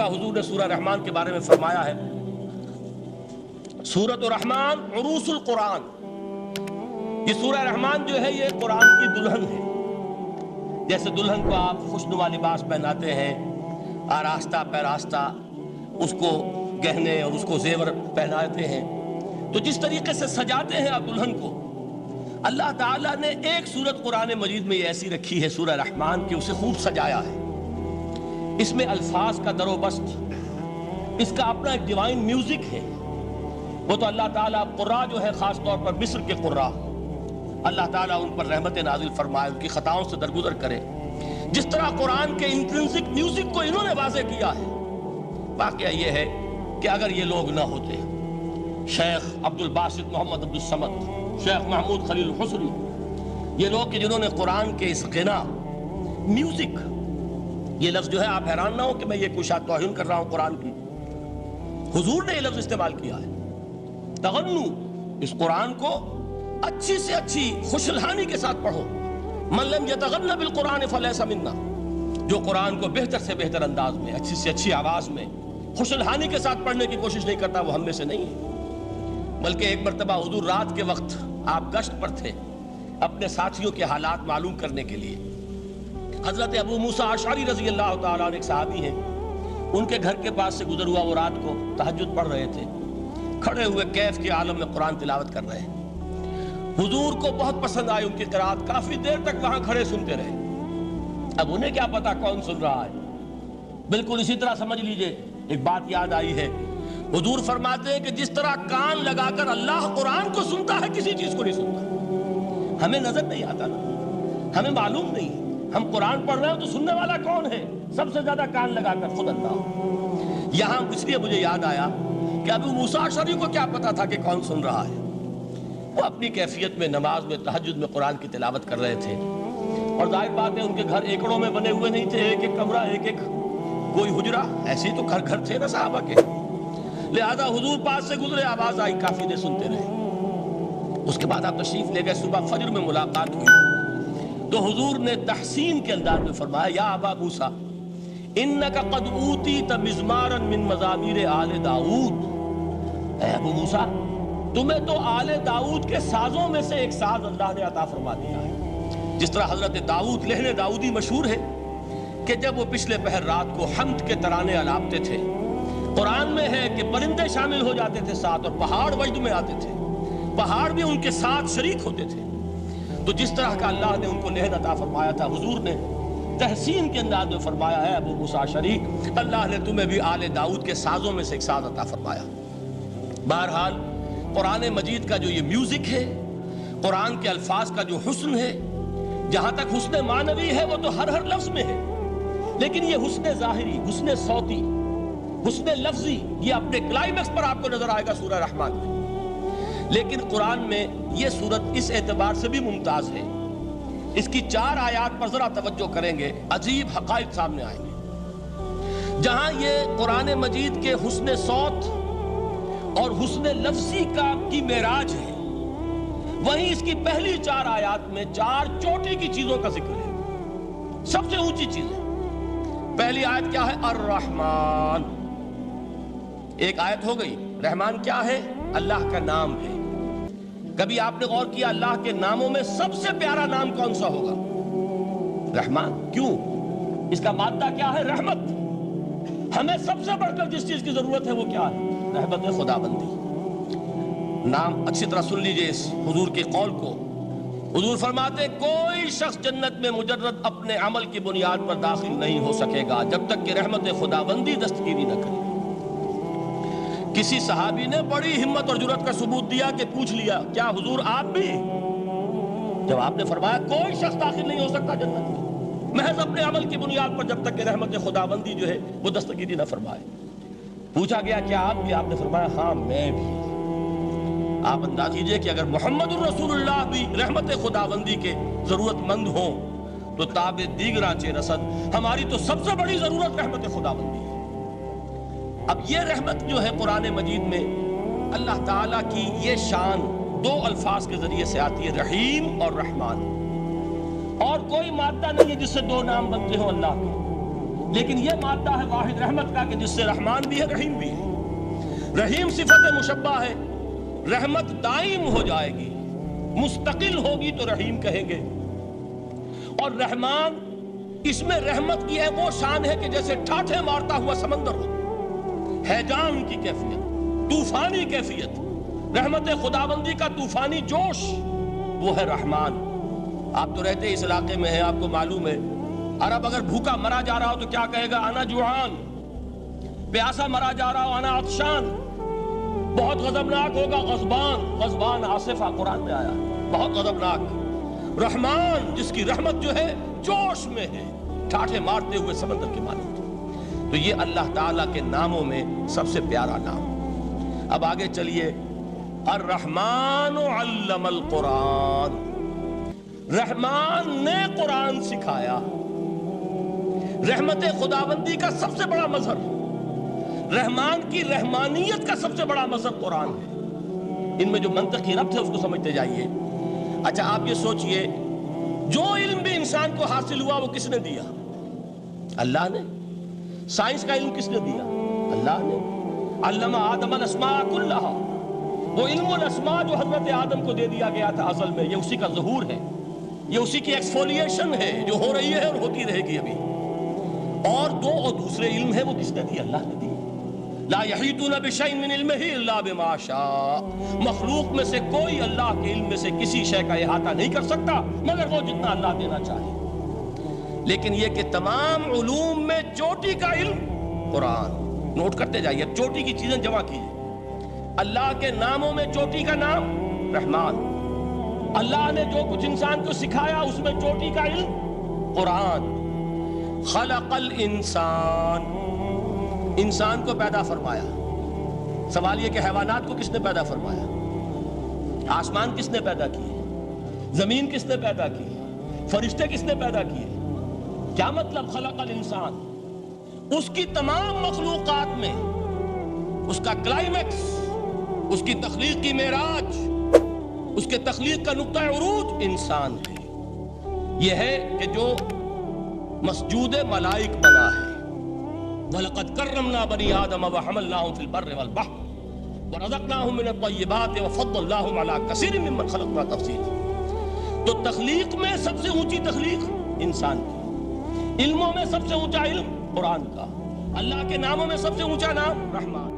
ہوگا حضور نے سورہ رحمان کے بارے میں فرمایا ہے، سورۃ الرحمن عروس القرآن، یہ سورہ رحمان جو ہے یہ قرآن کی دلہن ہے۔ جیسے دلہن کو آپ خوشنما لباس پہناتے ہیں، آراستہ پیراستہ اس کو گہنے اور اس کو زیور پہناتے ہیں، تو جس طریقے سے سجاتے ہیں آپ دلہن کو، اللہ تعالیٰ نے ایک سورت قرآن مجید میں یہ ایسی رکھی ہے سورہ رحمان کہ اسے خوب سجایا ہے۔ اس میں الفاظ کا در و بست، اس کا اپنا ایک ڈیوائن میوزک ہے۔ وہ تو اللہ تعالیٰ قراء جو ہے خاص طور پر مصر کے قراء، اللہ تعالیٰ ان پر رحمت نازل فرمائے، ان کی خطاؤں سے درگزر کرے۔ جس طرح قرآن کے انٹرنسک میوزک کو انہوں نے واضح کیا ہے، واقعہ یہ ہے کہ اگر یہ لوگ نہ ہوتے، شیخ عبد الباسط محمد عبد الصمد، شیخ محمود خلیل الحصری، یہ لوگ کہ جنہوں نے قرآن کے اس غنا، میوزک، یہ لفظ جو ہے آپ حیران نہ ہو کہ میں یہ کوئی شاید توہین کر رہا ہوں قرآن کی، حضور نے یہ لفظ استعمال کیا ہے، تغنو، اس قرآن کو اچھی سے اچھی خوشلہانی کے ساتھ پڑھو۔ من لم یتغن بالقرآن فلیس منا، جو قرآن کو بہتر سے بہتر انداز میں، اچھی سے اچھی آواز میں، خوشلہانی کے ساتھ پڑھنے کی کوشش نہیں کرتا، وہ ہم میں سے نہیں ہے۔ بلکہ ایک مرتبہ حضور رات کے وقت آپ گشت پر تھے اپنے ساتھیوں کے حالات معلوم کرنے کے لیے۔ حضرت ابو موسیٰ اشعری رضی اللہ تعالیٰ عنہ ایک صحابی ہیں، ان کے گھر کے پاس سے گزر ہوا، وہ رات کو تہجد پڑھ رہے تھے، کھڑے ہوئے کیف کے عالم میں قرآن تلاوت کر رہے ہیں۔ حضور کو بہت پسند آئی ان کی قرآت، کافی دیر تک وہاں کھڑے سنتے رہے۔ اب انہیں کیا پتا کون سن رہا ہے، بالکل اسی طرح سمجھ لیجئے ایک بات یاد آئی ہے، حضور فرماتے ہیں کہ جس طرح کان لگا کر اللہ قرآن کو سنتا ہے کسی چیز کو نہیں سنتا۔ ہمیں نظر نہیں آتا نا، ہمیں معلوم نہیں، ہم قرآن پڑھ رہے ہیں تو سننے والا کون ہے؟ سب سے زیادہ کان لگا کر خود اللہ۔ یہاں اس لیے مجھے یاد آیا کہ ابو موسیٰ اشعری کو کیا پتا تھا کہ کون سن رہا ہے؟ وہ اپنی کیفیت میں نماز میں تہجد میں قرآن کی تلاوت کر رہے تھے، اور ظاہر بات ہے ان کے گھر ایکڑوں میں بنے ہوئے نہیں تھے، ایک ایک کمرہ، ایک ایک کوئی حجرہ، ایسے ہی تو گھر گھر تھے نا صحابہ کے، لہذا حضور پاس سے گزرے، آواز آئی، کافی دیر سنتے رہے۔ اس کے بعد آپ تشریف لے گئے، صبح فجر میں ملاقات ہوئی تو حضور نے تحسین کے انداز میں فرمایا، یا ابا موسیٰ انک قد اوتیت مزمارا من مزامیر آل داؤد، اے ابو موسیٰ تمہیں تو آل داؤد کے سازوں میں سے ایک ساز اللہ نے عطا فرما دیا ہے۔ جس طرح حضرت داؤد، لہن داؤدی مشہور ہے کہ جب وہ پچھلے پہر رات کو حمد کے ترانے الاپتے تھے، قرآن میں ہے کہ پرندے شامل ہو جاتے تھے ساتھ، اور پہاڑ وجد میں آتے تھے، پہاڑ بھی ان کے ساتھ شریک ہوتے تھے۔ تو جس طرح کا اللہ نے ان کو لہن عطا فرمایا تھا، حضور نے تحسین کے انداز میں فرمایا ہے، ابو موسیٰ اشعری اللہ نے تمہیں بھی آل داؤد کے سازوں میں سے ایک ساز عطا فرمایا۔ بہرحال قرآن مجید کا جو یہ میوزک ہے، قرآن کے الفاظ کا جو حسن ہے، جہاں تک حسن معنوی ہے وہ تو ہر لفظ میں ہے، لیکن یہ حسن ظاہری، حسن صوتی، حسن لفظی، یہ اپنے کلائمیکس پر آپ کو نظر آئے گا سورہ رحمان میں۔ لیکن قرآن میں یہ سورت اس اعتبار سے بھی ممتاز ہے، اس کی 4 آیات پر ذرا توجہ کریں گے، عجیب حقائق سامنے آئیں گے۔ جہاں یہ قرآن مجید کے حسن صوت اور حسن لفظی کی معراج ہے، وہیں اس کی پہلی 4 آیات میں 4 چوٹی کی چیزوں کا ذکر ہے، سب سے اونچی چیز ہے۔ پہلی آیت کیا ہے؟ الرحمن، ایک آیت ہو گئی۔ رحمان کیا ہے؟ اللہ کا نام ہے۔ کبھی آپ نے غور کیا اللہ کے ناموں میں سب سے پیارا نام کون سا ہوگا؟ رحمان۔ کیوں؟ اس کا مادہ کیا ہے؟ رحمت۔ ہمیں سب سے بڑھ کر جس چیز کی ضرورت ہے وہ کیا ہے؟ رحمت خدا بندی۔ نام اچھی طرح سن لیجئے اس حضور کے قول کو۔ حضور فرماتے کوئی شخص جنت میں مجرد اپنے عمل کی بنیاد پر داخل نہیں ہو سکے گا جب تک کہ رحمت خدا بندی دستگیری نہ کرے۔ کسی صحابی نے بڑی ہمت اور جرأت کا ثبوت دیا کہ پوچھ لیا، کیا حضور آپ بھی؟ جب آپ نے فرمایا کوئی شخص داخل نہیں ہو سکتا جنت میں محض اپنے عمل کی بنیاد پر جب تک کہ رحمت خدا بندی جو ہے وہ دستگیری نہ فرمائے۔ پوچھا گیا کیا آپ بھی؟ آپ نے فرمایا ہاں میں بھی۔ آپ انداز کیجئے کہ اگر محمد الرسول اللہ بھی رحمت خدا بندی کے ضرورت مند ہوں تو تاب دیگراں چے رسد، ہماری تو سب سے بڑی ضرورت رحمت خدا بندی ہے۔ اب یہ رحمت جو ہے قرآن مجید میں اللہ تعالیٰ کی یہ شان 2 الفاظ کے ذریعے سے آتی ہے، رحیم اور رحمان، اور کوئی مادہ نہیں ہے جس سے 2 نام بنتے ہوں اللہ کے۔ لیکن یہ مادہ ہے واحد رحمت کا کہ جس سے رحمان بھی ہے رحیم بھی ہے۔ رحیم صفت مشبہ ہے، رحمت دائم ہو جائے گی، مستقل ہوگی تو رحیم کہیں گے، اور رحمان اس میں رحمت کی ہے وہ شان ہے کہ جیسے ٹھاٹھے مارتا ہوا سمندر ہو، ہیجان کی کیفیت، طوفانی کیفیت، رحمت خداوندی کا طوفانی جوش، وہ ہے رحمان۔ آپ تو رہتے اس علاقے میں ہیں، آپ کو معلوم ہے عرب اگر بھوکا مرا جا رہا ہو تو کیا کہے گا؟ انا جوعان۔ پیاسا مرا جا رہا ہو انا عطشان۔ بہت غضبناک ہوگا غضبان، غضبان آصفہ قرآن میں آیا، بہت غضبناک۔ رحمان جس کی رحمت جو ہے جوش میں ہے، ٹھاٹھے مارتے ہوئے سمندر کے مانند۔ تو یہ اللہ تعالیٰ کے ناموں میں سب سے پیارا نام۔ اب آگے چلیے، الرحمن علم القرآن، رحمان نے قرآن سکھایا۔ رحمت خداوندی کا سب سے بڑا مظہر، رحمان کی رحمانیت کا سب سے بڑا مظہر قرآن ہے۔ ان میں جو منطقی ربط ہے اس کو سمجھتے جائیے۔ اچھا آپ یہ سوچئے، جو علم بھی انسان کو حاصل ہوا وہ کس نے دیا؟ اللہ نے۔ سائنس کا علم کس نے دیا؟ اللہ نے۔ علم آدم الاسماء کلھا، وہ علم الاسماء جو حضرت آدم کو دے دیا گیا تھا ازل میں، یہ اسی کا ظہور ہے، یہ اسی کی ایکسفولیشن ہے جو ہو رہی ہے اور ہوتی رہے گی ابھی۔ اور دوسرے علم ہے وہ کس نے دیا؟ اللہ نے دی۔ لا یحیطون بشیء من علمہ الا بما شاء، مخلوق میں سے کوئی اللہ کے علم میں سے کسی شے کا احاطہ نہیں کر سکتا مگر وہ جتنا اللہ دینا چاہے۔ لیکن یہ کہ تمام علوم میں چوٹی کا علم قرآن، نوٹ کرتے جائیے، اب چوٹی کی چیزیں جمع کیجیے۔ اللہ کے ناموں میں چوٹی کا نام رحمان، اللہ نے جو کچھ انسان کو سکھایا اس میں چوٹی کا علم قرآن۔ خلق الانسان، انسان کو پیدا فرمایا۔ سوال یہ کہ حیوانات کو کس نے پیدا فرمایا؟ آسمان کس نے پیدا کیے؟ زمین کس نے پیدا کی؟ فرشتے کس نے پیدا کیے؟ کیا مطلب خلق الانسان؟ اس کی تمام مخلوقات میں اس کا کلائمیکس، اس کی تخلیق کی معراج، اس کے تخلیق کا نقطہ عروج انسان ہے۔ یہ ہے کہ جو مسجود ملائک بنا ہے۔ وَلَقَدْ كَرَّمْنَا بَنِي آدَمَ وَحَمَلْنَاهُمْ فِي الْبَرِّ وَالْبَحْرِ وَرَزَقْنَاهُمْ مِنَ الطَّيِّبَاتِ وَفَضَّلْنَاهُمْ عَلَى كَثِيرٍ مِّمَّنْ خَلَقْنَا تَفْضِيلًا۔ تو تخلیق میں سب سے اونچی تخلیق انسان کی، علموں میں سب سے اونچا علم قرآن کا، اللہ کے ناموں میں سب سے اونچا نام رحمان۔